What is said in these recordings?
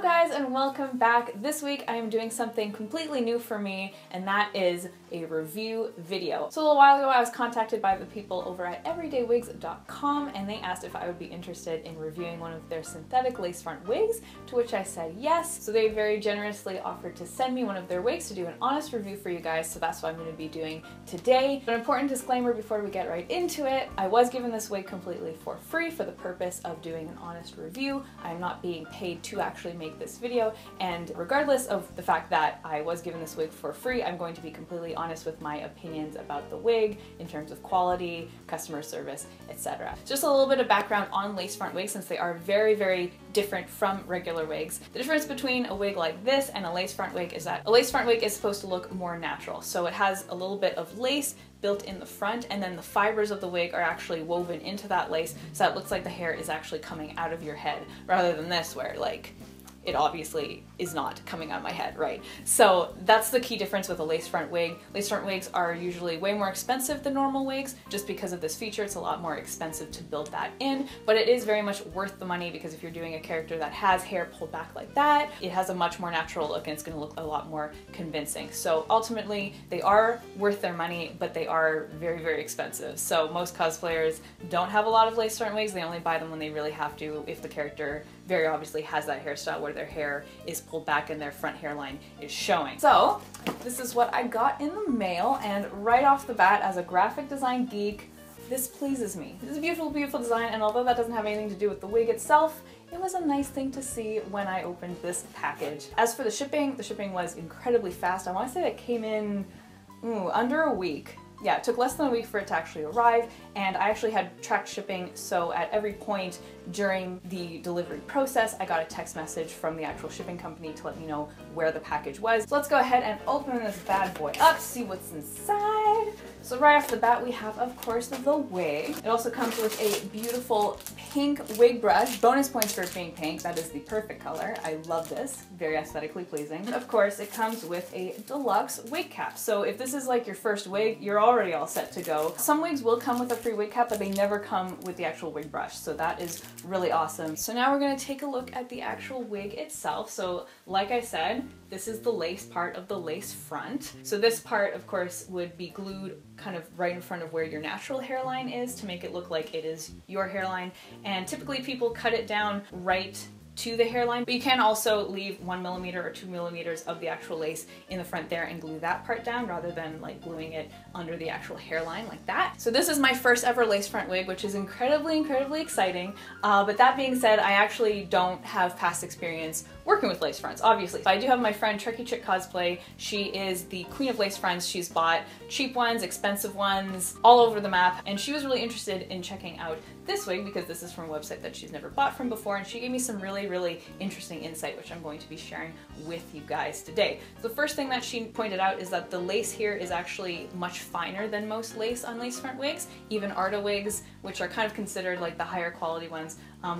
guys, and welcome back. This week I am doing something completely new for me, and that is a review video. So a little while ago I was contacted by the people over at Everydaywigs.com, and they asked if I would be interested in reviewing one of their synthetic Lacefront wigs, to which I said yes. So they very generously offered to send me one of their wigs to do an honest review for you guys, so that's what I'm going to be doing today. An important disclaimer before we get right into it: I was given this wig completely for free for the purpose of doing an honest review. I'm not being paid to actually make this video, and regardless of the fact that I was given this wig for free, I'm going to be completely honest with my opinions about the wig in terms of quality, customer service, etc. Just a little bit of background on Lacefront wigs, since they are very, very different from regular wigs. The difference between a wig like this and a Lacefront wig is that a Lacefront wig is supposed to look more natural. So it has a little bit of lace built in the front, and then the fibers of the wig are actually woven into that lace, so it looks like the hair is actually coming out of your head, rather than this where like it obviously is not coming out of my head, right? So that's the key difference with a Lacefront wig. Lacefront wigs are usually way more expensive than normal wigs. Just because of this feature, it's a lot more expensive to build that in, but it is very much worth the money, because if you're doing a character that has hair pulled back like that, it has a much more natural look and it's gonna look a lot more convincing. So ultimately, they are worth their money, but they are very, very expensive. So most cosplayers don't have a lot of Lacefront wigs. They only buy them when they really have to, if the character very obviously has that hairstyle where their hair is pulled back and their front hairline is showing. So this is what I got in the mail, and right off the bat, as a graphic design geek, this pleases me. This is a beautiful, beautiful design, and although that doesn't have anything to do with the wig itself, it was a nice thing to see when I opened this package. As for the shipping was incredibly fast. I want to say that it came in under a week. Yeah, it took less than a week for it to actually arrive, and I actually had tracked shipping, so at every point during the delivery process, I got a text message from the actual shipping company to let me know where the package was. So let's go ahead and open this bad boy up, see what's inside. So right off the bat, we have, of course, the wig. It also comes with a beautiful pink wig brush. Bonus points for it being pink. That is the perfect color. I love this. Very aesthetically pleasing. And of course, it comes with a deluxe wig cap. So if this is like your first wig, you're already all set to go. Some wigs will come with a free wig cap, but they never come with the actual wig brush. So that is really awesome. So now we're going to take a look at the actual wig itself. So like I said, this is the lace part of the lace front. So this part, of course, would be glued kind of right in front of where your natural hairline is to make it look like it is your hairline. And typically people cut it down right to the hairline, but you can also leave 1 millimeter or 2 millimeters of the actual lace in the front there and glue that part down, rather than like gluing it under the actual hairline like that. So this is my first ever Lacefront wig, which is incredibly, incredibly exciting. But that being said, I actually don't have past experience working with lace fronts, obviously. I do have my friend Trekkie Chick Cosplay. She is the queen of lace fronts. She's bought cheap ones, expensive ones, all over the map, and she was really interested in checking out this wig because this is from a website that she's never bought from before, and she gave me some really, really interesting insight, which I'm going to be sharing with you guys today. The first thing that she pointed out is that the lace here is actually much finer than most lace on Lacefront wigs. Even Arda wigs, which are kind of considered like the higher quality ones,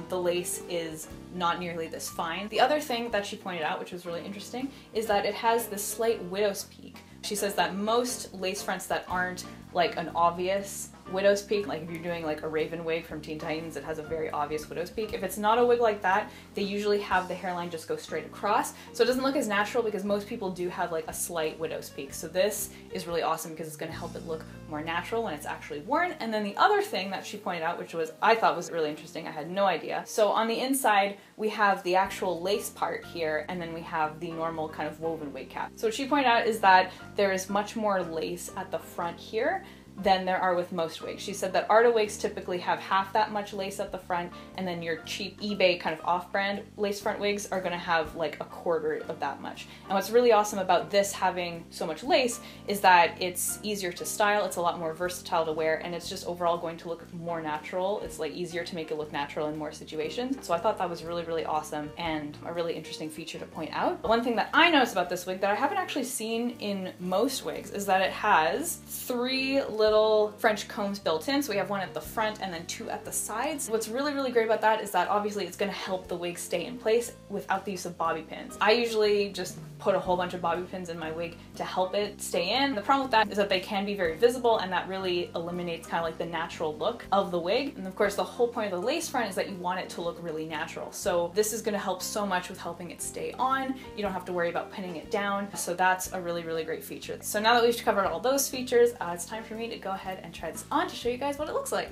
the lace is not nearly this fine. The other thing that she pointed out, which was really interesting, is that it has this slight widow's peak. She says that most lace fronts that aren't like an obvious widow's peak, like if you're doing like a Raven wig from Teen Titans, it has a very obvious widow's peak. If it's not a wig like that, they usually have the hairline just go straight across, so it doesn't look as natural, because most people do have like a slight widow's peak. So this is really awesome because it's going to help it look more natural when it's actually worn. And then the other thing that she pointed out, which I thought was really interesting, I had no idea. So on the inside, we have the actual lace part here, and then we have the normal kind of woven wig cap. So what she pointed out is that there is much more lace at the front here than there are with most wigs. She said that Arda wigs typically have half that much lace at the front, and then your cheap eBay kind of off-brand lace front wigs are gonna have like a quarter of that much. And what's really awesome about this having so much lace is that it's easier to style, it's a lot more versatile to wear, and it's just overall going to look more natural. It's like easier to make it look natural in more situations. So I thought that was really, really awesome and a really interesting feature to point out. One thing that I noticed about this wig that I haven't actually seen in most wigs is that it has 3 little French combs built in, so we have one at the front and then two at the sides. What's really, really great about that is that obviously it's gonna help the wig stay in place without the use of bobby pins. I usually just put a whole bunch of bobby pins in my wig to help it stay in. The problem with that is that they can be very visible, and that really eliminates kind of like the natural look of the wig. And of course, the whole point of the lace front is that you want it to look really natural. So this is gonna help so much with helping it stay on. You don't have to worry about pinning it down. So that's a really, really great feature. So now that we've covered all those features, it's time for me to go ahead and try this on to show you guys what it looks like.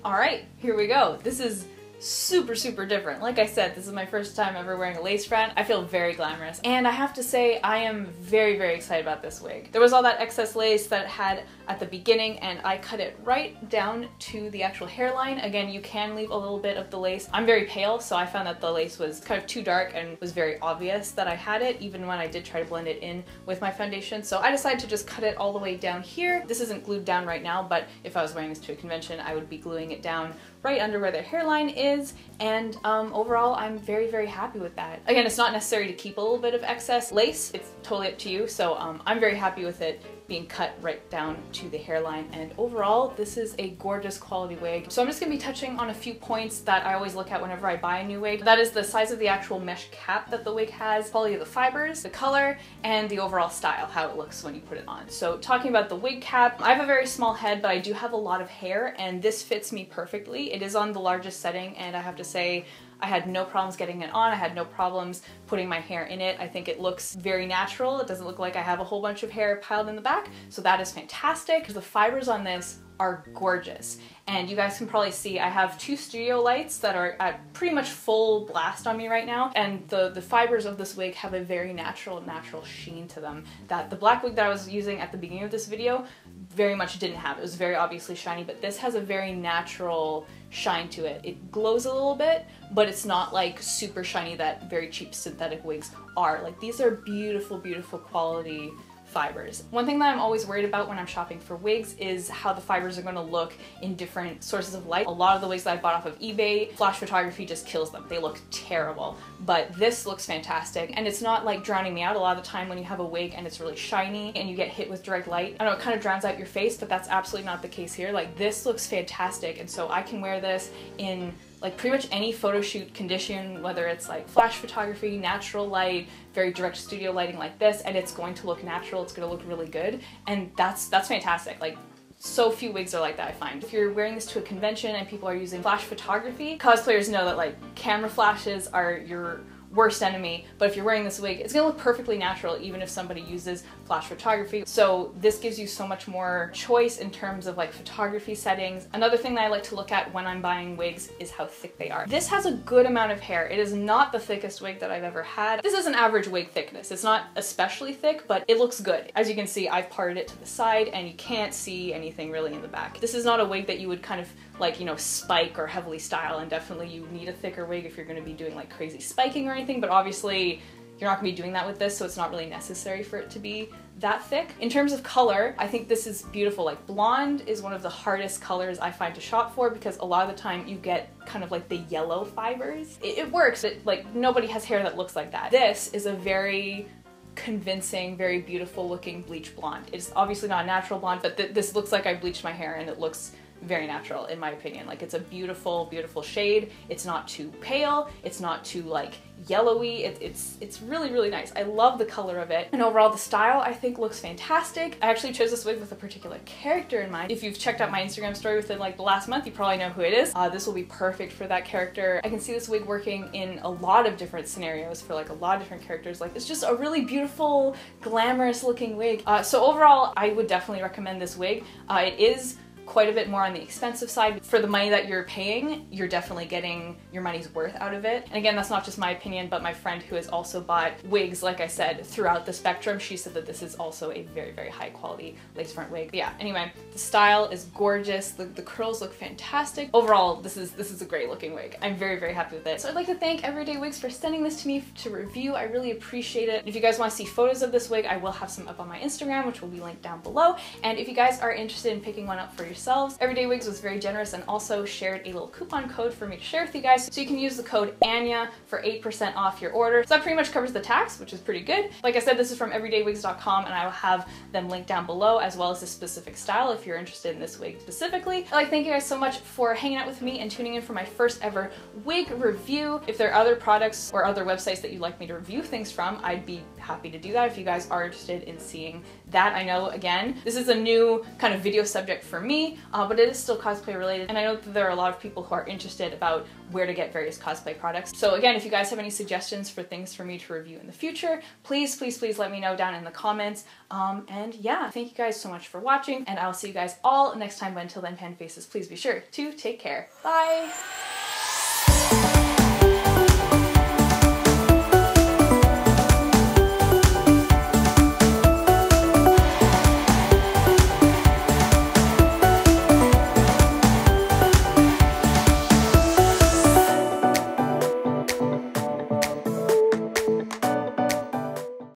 All right, here we go. This is super, super different. Like I said, this is my first time ever wearing a lace front. I feel very glamorous, and I have to say I am very, very excited about this wig. There was all that excess lace that it had at the beginning, and I cut it right down to the actual hairline. Again, you can leave a little bit of the lace. I'm very pale, so I found that the lace was kind of too dark and was very obvious that I had it, even when I did try to blend it in with my foundation. So I decided to just cut it all the way down here. This isn't glued down right now, but if I was wearing this to a convention, I would be gluing it down right under where their hairline is, and overall I'm very, very happy with that. Again, it's not necessary to keep a little bit of excess lace. It's totally up to you, so I'm very happy with it being cut right down to the hairline, and overall this is a gorgeous quality wig. So I'm just gonna be touching on a few points that I always look at whenever I buy a new wig. That is the size of the actual mesh cap that the wig has, quality of the fibers, the color, and the overall style, how it looks when you put it on. So talking about the wig cap, I have a very small head, but I do have a lot of hair, and this fits me perfectly. It is on the largest setting, and I have to say I had no problems getting it on. I had no problems putting my hair in it. I think it looks very natural. It doesn't look like I have a whole bunch of hair piled in the back, so that is fantastic. The fibers on this are gorgeous, and you guys can probably see I have two studio lights that are at pretty much full blast on me right now, and the fibers of this wig have a very natural sheen to them that the black wig that I was using at the beginning of this video very much didn't have. It was very obviously shiny, but this has a very natural shine to it. It glows a little bit, but it's not like super shiny that very cheap synthetic wigs are. Like, these are beautiful, beautiful quality fibers. One thing that I'm always worried about when I'm shopping for wigs is how the fibers are going to look in different sources of light. A lot of the wigs that I bought off of eBay, flash photography just kills them. They look terrible, but this looks fantastic, and it's not like drowning me out. A lot of the time when you have a wig and it's really shiny and you get hit with direct light, I know it kind of drowns out your face, but that's absolutely not the case here. Like, this looks fantastic, and so I can wear this in like pretty much any photo shoot condition, whether it's like flash photography, natural light, very direct studio lighting like this, and it's going to look natural, it's going to look really good, and that's fantastic. Like, so few wigs are like that, I find. If you're wearing this to a convention and people are using flash photography, cosplayers know that like camera flashes are your worst enemy, but if you're wearing this wig, it's gonna look perfectly natural even if somebody uses flash photography. So this gives you so much more choice in terms of like photography settings. Another thing that I like to look at when I'm buying wigs is how thick they are. This has a good amount of hair. It is not the thickest wig that I've ever had. This is an average wig thickness. It's not especially thick, but it looks good. As you can see, I've parted it to the side and you can't see anything really in the back. This is not a wig that you would kind of like, you know, spike or heavily style, and definitely you need a thicker wig if you're going to be doing like crazy spiking or anything, but obviously you're not going to be doing that with this, so it's not really necessary for it to be that thick. In terms of color, I think this is beautiful. Like, blonde is one of the hardest colors I find to shop for because a lot of the time you get kind of like the yellow fibers. It works, but like nobody has hair that looks like that. This is a very convincing, very beautiful looking bleach blonde. It's obviously not a natural blonde, but this looks like I bleached my hair and it looks very natural in my opinion. Like, it's a beautiful, beautiful shade. It's not too pale. It's not too like yellowy. It's really, really nice. I love the color of it. And overall, the style I think looks fantastic. I actually chose this wig with a particular character in mind. If you've checked out my Instagram story within like the last month, you probably know who it is. This will be perfect for that character. I can see this wig working in a lot of different scenarios for like a lot of different characters. Like, it's just a really beautiful, glamorous looking wig. So overall, I would definitely recommend this wig. It is quite a bit more on the expensive side. For the money that you're paying, you're definitely getting your money's worth out of it. And again, that's not just my opinion, but my friend who has also bought wigs, like I said, throughout the spectrum, she said that this is also a very, very high quality lace front wig. But yeah, anyway, the style is gorgeous. The curls look fantastic. Overall, this is a great looking wig. I'm very, very happy with it. So I'd like to thank Everyday Wigs for sending this to me to review. I really appreciate it. If you guys want to see photos of this wig, I will have some up on my Instagram, which will be linked down below. And if you guys are interested in picking one up for yourself, yourselves. Everydaywigs was very generous and also shared a little coupon code for me to share with you guys. So you can use the code ANYA for 8% off your order. So that pretty much covers the tax, which is pretty good. Like I said, this is from everydaywigs.com, and I will have them linked down below, as well as the specific style if you're interested in this wig specifically. I'd like to thank you guys so much for hanging out with me and tuning in for my first ever wig review. If there are other products or other websites that you'd like me to review things from, I'd be happy to do that if you guys are interested in seeing that. I know, again, this is a new kind of video subject for me, but it is still cosplay related, and I know that there are a lot of people who are interested about where to get various cosplay products. So again, if you guys have any suggestions for things for me to review in the future, please, please, please let me know down in the comments. And yeah, thank you guys so much for watching, and I'll see you guys all next time, but until then, Panda Faces, please be sure to take care. Bye!